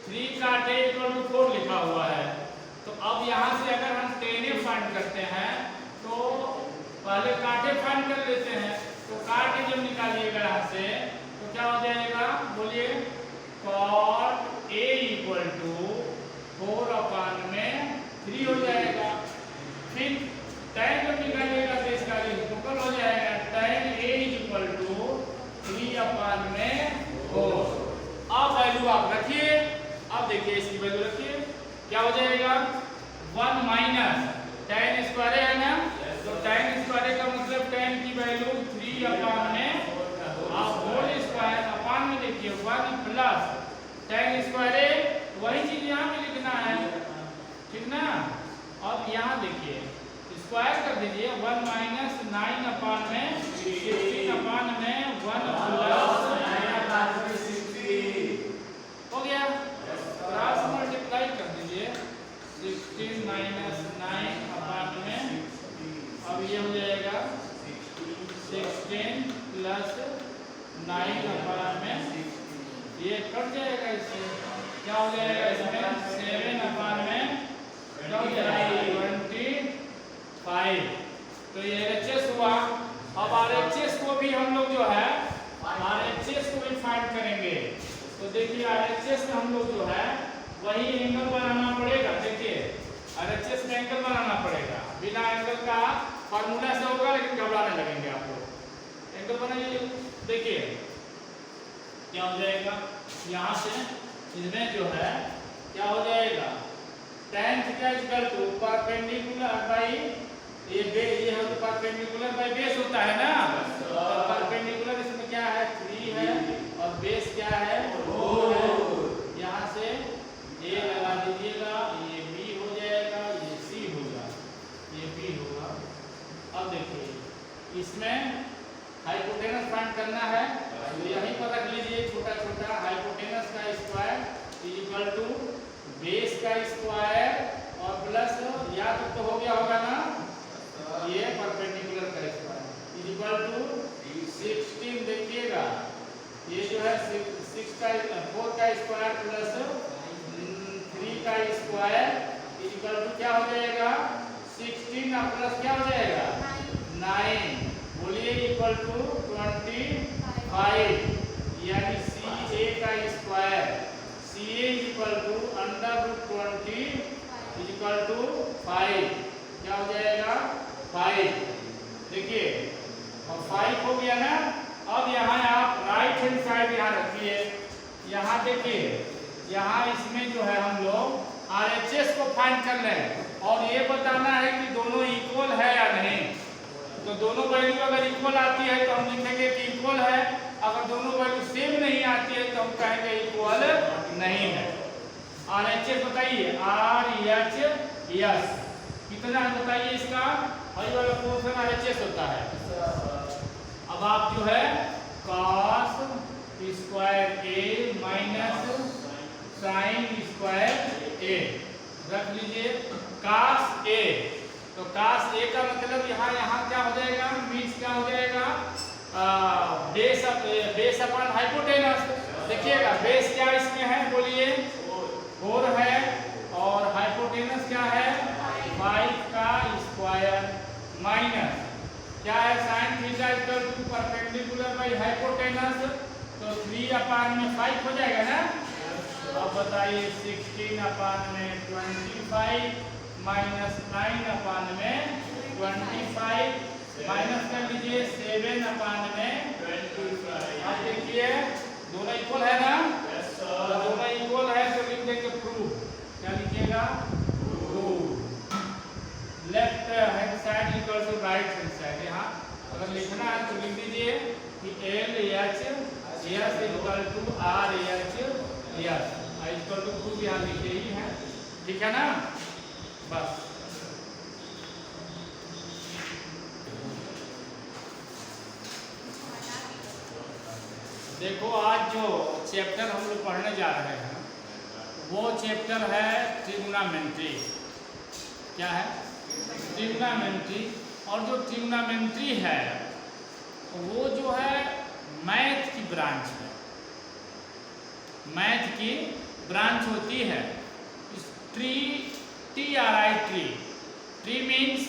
3 काटे equal to 4 लिखा हुआ है। तो अब यहाँ से अगर हम टेने फाइंड करते हैं तो पहले काटे फाइंड कर लेते हैं। तो काटे जब निकालिएगा यहाँ से तो क्या हो जाएगा, बोलिए, cot A इक्वल टू 4/3 हो जाएगा। फिर tan जब निकालिएगा तो इसका रेसिप्रोकल हो जाएगा, tan A इक्वल टू 3/4। अब वैल्यू आप रखिए। अब देखिए इसकी वैल्यू रखिए, क्या हो जाएगा, 1 माइनस tan स्क्वायर है ना, तो tan स्क्वायर का मतलब tan की वैल्यू 3/, आप होल स्क्वायर अपान में देखिए 1 प्लस tan स्क्वायर, वही चीज यहाँ पे लिखना है, ठीक ना। अब यहाँ देखिए स्क्वायर कर दीजिए, 1 माइनस 9/16/1 प्लस हो गया, क्रॉस मल्टीप्लाई कर दीजिए 16 माइनस 9/, अब ये हो जाएगा 16 प्लस 9/, ये कट जाएगा, इससे क्या हो जाएगा, इसमें 7/, क्या हो जाएगा 25। तो ये RHS हुआ। अब RHS को भी हम लोग जो है RHS को भी फाइंड करेंगे। तो देखिए RHS में हम लोग जो है वही एंगल बनाना पड़ेगा। देखिए RHS में एंगल बनाना पड़ेगा, बिना एंगल का फॉर्मूला से होगा, लेकिन घबराने लगेंगे आप लोग। एंगल बनाइए, देखिए क्या हो जाएगा, यहाँ से इसमें जो है क्या हो जाएगा, tan theta equal to perpendicular by ये हो तो परपेंडिकुलर बाई बेस होता है ना। तो परपेंडिकुलर इसमें क्या है, 3 है, और बेस क्या है, 4 है। यहाँ से a लगा दीजिएगा, ये b हो जाएगा, ये c होगा, ये b होगा। अब देखिए इसमें हाइपोटेनस फाइंड करना है, तो यहीं पर रख लीजिए छोटा छोटा, हाइपोटेनस का स्क्वायर इक्वल टू बेस का स्क्वायर और प्लस, या तो हो गया होगा ना, ये परपेंडिकुलर का स्क्वायर इक्वल टू 16। देखिएगा ये जो है 4 का स्क्वायर प्लस 3 का स्क्वायर इक्वल टू क्या हो जाएगा, 16 और प्लस क्या हो जाएगा 9, बोलिए, इक्वल टू 25, यानी CA का square, CA equal to √20 equal to 5, क्या हो जाएगा 5। देखिए अब 5 हो गया ना। अब यहाँ आप राइट हैंड साइड यहाँ रखिए, यहाँ देखिए, यहाँ इसमें जो है हम लोग RHS को फाइंड कर लें और ये बताना है कि दोनों इक्वल है या नहीं। तो दोनों वैल्यू अगर इक्वल आती है तो हम लिखेंगे कि इक्वल है, अगर दोनों वैल्यू सेम नहीं आती है तो हम कहेंगे इक्वल नहीं है। RHS बताइए, RHS कितना है बताइए, इसका वही वाला पोर्शन RHS होता है। अब आप जो है cos square A minus sine square A रख लीजिए, cos A। तो cos A का मतलब यहाँ क्या हो जाएगा, मीन्स क्या हो जाएगा, बेस अपॉन हाइपोटेनस। देखिएगा बेस क्या इसमें है, बोलिए 4 है, और हाइपोटेनस क्या है 5 का स्क्वायर माइनस क्या है sine theta equal to perpendicular by hypotenuse, तो 3/5 हो जाएगा ना। अब बताइए 16/25 माइनस 9/25 माइनस कर लीजिए 7/25। अब देखिए दोनों इक्वल है ना, दोनों इक्वल है तो लिख देंगे प्रूफ। क्या लिखिएगा, proof. Left hand side equal to right hand side. यहाँ अगर लिखना है तो लिख दीजिए कि LHS equal to RHS equal to proof, यहाँ लिखे ही है, ठीक है ना। बस देखो आज जो चैप्टर हम लोग पढ़ने जा रहे हैं वो चैप्टर है ट्रिग्नोमेट्री। क्या है, ट्रिग्नोमेट्री। और जो ट्रिग्नोमेट्री है वो जो है मैथ की ब्रांच है, मैथ की ब्रांच होती है। Tree, TRI tree, tree means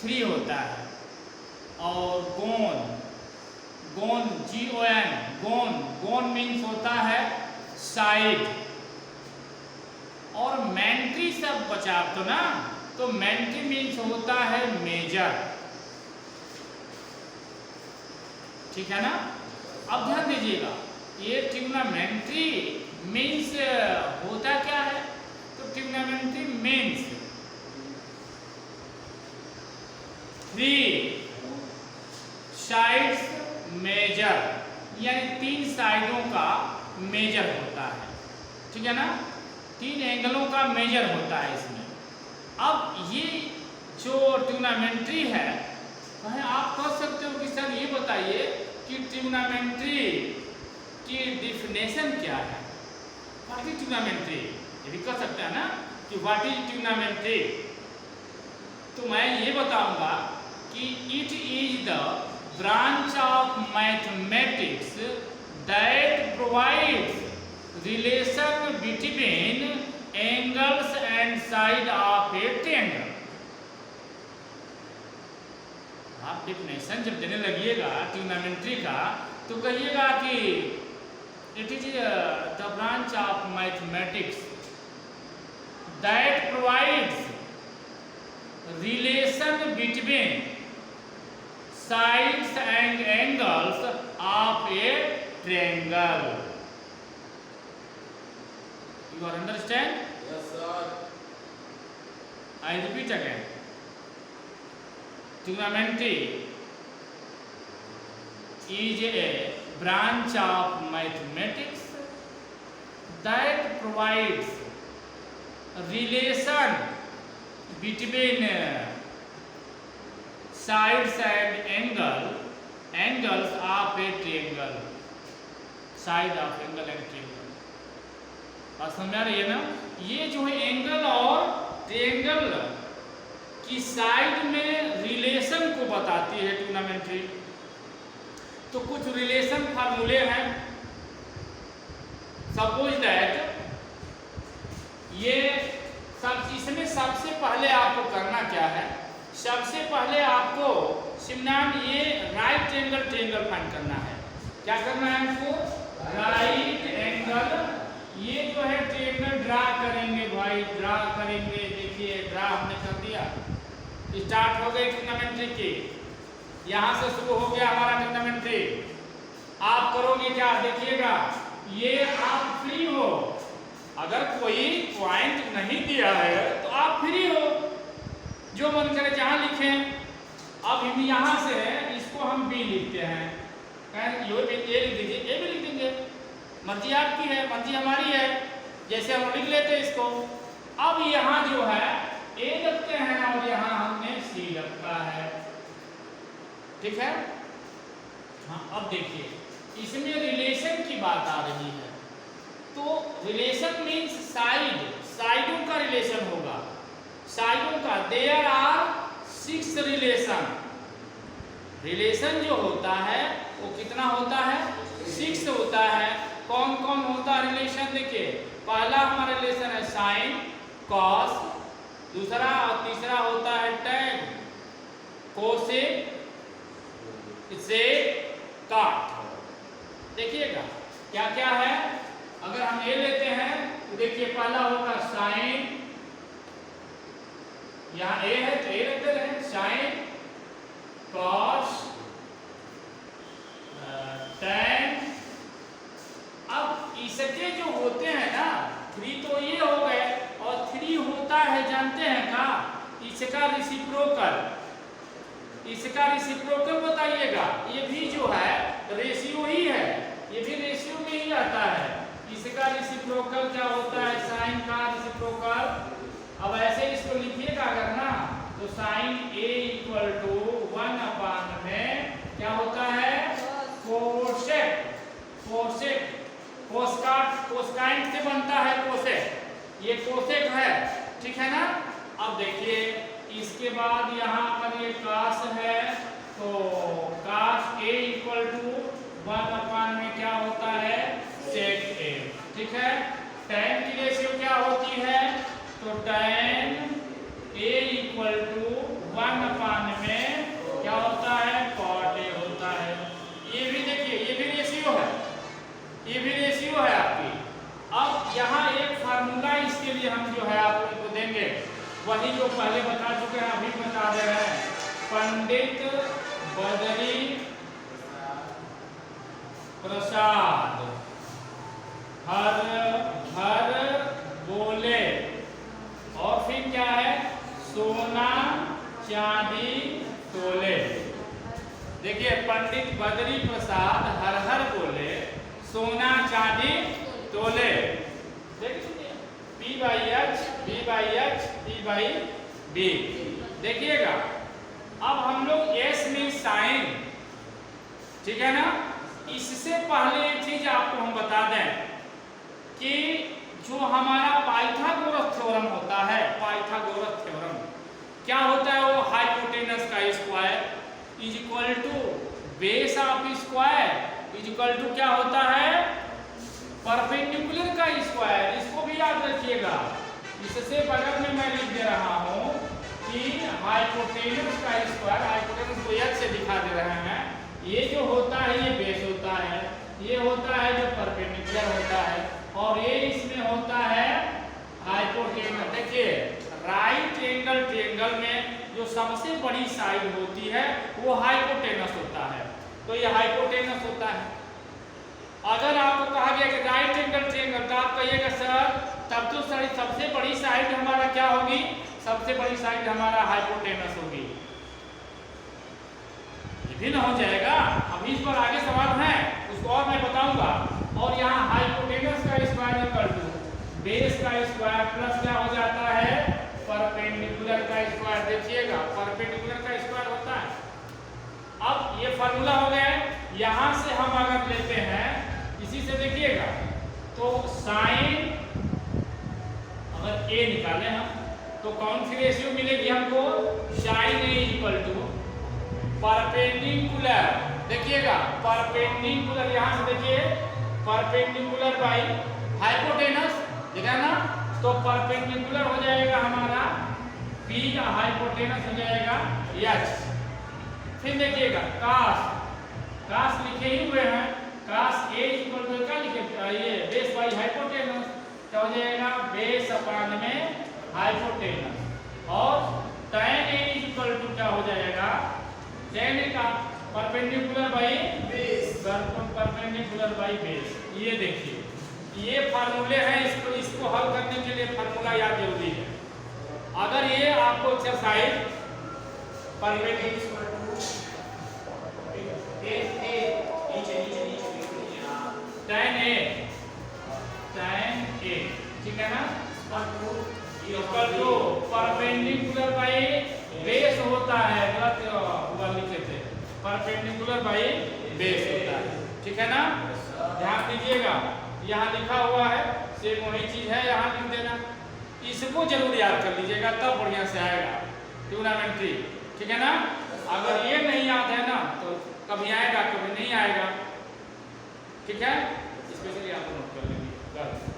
3 होता है। और गोन, गोन GON, गोन, गोन मीन्स होता है साइड। और मैंट्री सब बचा तो ना, तो मैंट्री मीन्स होता है मेजर। ठीक है ना। अब ध्यान दीजिएगा, ये ट्रिग्नोमेट्री मीन्स होता क्या है, तो ट्रिग्नोमेट्री मीन्स 3 साइड्स मेजर, यानी 3 साइडों का मेजर होता है। ठीक है ना, 3 एंगलों का मेजर होता है इसमें। अब ये जो ट्रिग्नोमेट्री है, कहें आप कह सकते हो कि सर ये बताइए कि ट्रिग्नोमेट्री की डिफिनेशन क्या है, व्हाट इज ट्रिग्नोमेट्री, ये भी कह सकते हैं ना कि व्हाट इज ट्रिग्नोमेट्री। तो मैं ये बताऊंगा कि it is the branch of mathematics that provides relation between angles and side of a triangle. आप डिफिनेशन जब देने लगिएगा ट्रिग्नोमेट्री का, तो कहिएगा कि it is the branch of mathematics that provides relation between sides and angles of a triangle. You are understand? Yes, sir. I repeat again. Trigonometry is a branch of mathematics that provides relation between sides and angles of a triangle. Side of angle and triangle. बात समझ आ रही है ना? ये जो है angle और triangle की साइड में रिलेशन को बताती है ट्रिग्नोमेट्री। तो कुछ रिलेशन फार्मूले हैं। सपोज दैट ये सब, इसमें सबसे पहले आपको करना क्या है, सबसे पहले आपको सिमनान ये राइट एंगल ट्रायंगल फाइंड करना है। क्या करना है आपको? राइट एंगल, ये जो है ट्रायंगल ड्रा करेंगे भाई, ड्रा करेंगे। देखिए ड्रा हमने कर दिया, स्टार्ट हो गई ट्रिग्नोमेट्री की, यहाँ से शुरू हो गया हमारा ट्रिग्नोमेट्री। आप करोगे क्या, देखिएगा ये आप फ्री हो, अगर कोई पॉइंट नहीं दिया है तो आप फ्री हो, जो मन करे जहाँ लिखें। अब हम यहाँ से इसको हम बी लिखते हैं, ये लिख दीजिए, ए भी लिख देंगे, मर्जी आपकी है, मर्जी हमारी है, जैसे हम लिख लेते हैं इसको। अब यहाँ जो है ए रखते हैं और यहाँ हमने सी रखा है। ठीक है। हाँ, अब देखिए इसमें रिलेशन की बात आ रही है। तो रिलेशन मीन्स साइड, साइडों का रिलेशन होगा, साइडों का। There are 6 relation. रिलेशन जो होता है वो कितना होता है? 6 होता है। कौन कौन होता है रिलेशन? देखिए पहला हमारा रिलेशन है साइन, कॉस, दूसरा और तीसरा होता है टैन, कोसेक, सेक, काट। देखिएगा क्या क्या है। अगर हम ये लेते हैं तो देखिए पहला होगा साइन, यहाँ ए है तो ए लेते हैं, साइन, कॉस, टैन। अब इसके जो होते हैं ना 3 तो ये हो गए, और 3 होता है जानते हैं का, इसका रेसिप्रोकल। इसका रेसिप्रोकल बताइएगा, ये भी जो है रेशियो ही है, ये भी रेशियो में ही आता है। इसका रेसिप्रोकल क्या होता है? साइन का रेसिप्रोकल। अब ऐसे इसको लिखिएगा अगर ना, तो साइन ए इक्वल टू 1 में क्या होता है? कोसेक। कोसेक कोसाइन से बनता है कोसेक, ये कोसेक है। ठीक है ना। अब देखिए इसके बाद यहाँ पर ये कास है, तो कास ए इक्वल टू 1 में क्या होता है? सेक ए। ठीक है। tan की रेशियो क्या होती है, तो tan a इक्वल टू 1 में क्या होता है, cot a होता है। ये भी देखिए, ये भी रेशियो है, ये भी रेशियो है आपकी। अब यहाँ एक फार्मूला इसके लिए हम जो है आप लोगों को देंगे, वही जो पहले बता चुके हैं, अभी बता दे रहे हैं। पंडित बदरी प्रसाद हर हर बोले, और फिर क्या है, सोना चांदी तोले। देखिए, पंडित बदरी प्रसाद हर हर बोले, सोना चांदी तोले। देखिए P by H, B by H, P by B। देखिएगा, अब हम लोग S में साइन, ठीक है ना। इससे पहले एक चीज आपको हम बता दें कि जो हमारा पाइथागोरस थ्योरम होता है, पाइथागोरस थ्योरम क्या होता है, वो हाइपोटेनस का square is equal to base of square is equal to क्या होता है, परपेंडिकुलर का स्क्वायर। इसको भी याद रखिएगा। इससे बगल में मैं लिख दे रहा हूं कि हाइपोटेनस का स्क्वायर, हाइपोटेनस को H से दिखा दे रहे हैं, ये जो होता है ये बेस होता है, ये होता है जो परपेंडिकुलर होता है, और ये इसमें होता है हाइपोटेनस। देखिए, राइट एंगल ट्रायंगल में जो सबसे बड़ी साइड होती है वो हाइपोटेनस होता है, तो ये हाइपोटेनस होता है। अगर आपको कहा गया कि राइट एंगल ट्रायंगल, तो आप कहिएगा सर तब तो सबसे बड़ी साइड हमारा क्या होगी, सबसे बड़ी साइड हमारा हाइपोटेनस होगी। भिन्न हो जाएगा। अभी इस पर आगे सवाल है, उसको और मैं बताऊंगा। और यहाँ हाइपोटेनस का स्क्वायर इक्वल टू बेस का स्क्वायर प्लस क्या हो जाता है, परपेंडिकुलर का स्क्वायर। देखिएगा, परपेंडिकुलर का स्क्वायर होता है। अब ये फार्मूला हो गया। यहाँ से हम अगर लेते हैं, इसी से देखिएगा, तो साइन अगर a निकालें हम, तो कौन सी रेशियो मिलेगी हमको, sine a equal to perpendicular. देखिएगा, परपेंडिकुलर, यहाँ से देखिए, परपेंडिकुलर बाई हाइपोटेनस, ठीक है ना। तो परपेंडिकुलर हो जाएगा हमारा P का, हाइपोटेनस हो जाएगा H। फिर देखिएगा, कास लिखे ही हुए हैं, कास a इक्वल टू क्या लिखे, ये बेस बाई हाइपोटेनस, तो हो जाएगा बेस अपान में हाइपोटेनस। और tan a इक्वल टू क्या हो जाएगा, tan a का perpendicular by base, perpendicular by base. ये देखिए, ये फार्मूले हैं, इसको हल करने के लिए फार्मूला याद जरूरी है। अगर ये आपको एक्सरसाइज परपेंडिकुलर tan a, ठीक है ना, equal to perpendicular by base होता है, गलत हुआ लिखे थे, परपेंडिकुलर बाई बेस होता है, ठीक है ना। ध्यान दीजिएगा, यहाँ लिखा हुआ है, सेम वही चीज है, यहाँ लिख देना। इसको जरूर याद कर लीजिएगा, तब बढ़िया से आएगा ट्रिग्नोमेट्री, ठीक है ना। अगर ये नहीं याद है ना, तो कभी आएगा कभी नहीं आएगा, ठीक है। स्पेशली आप नोट कर लेंगे।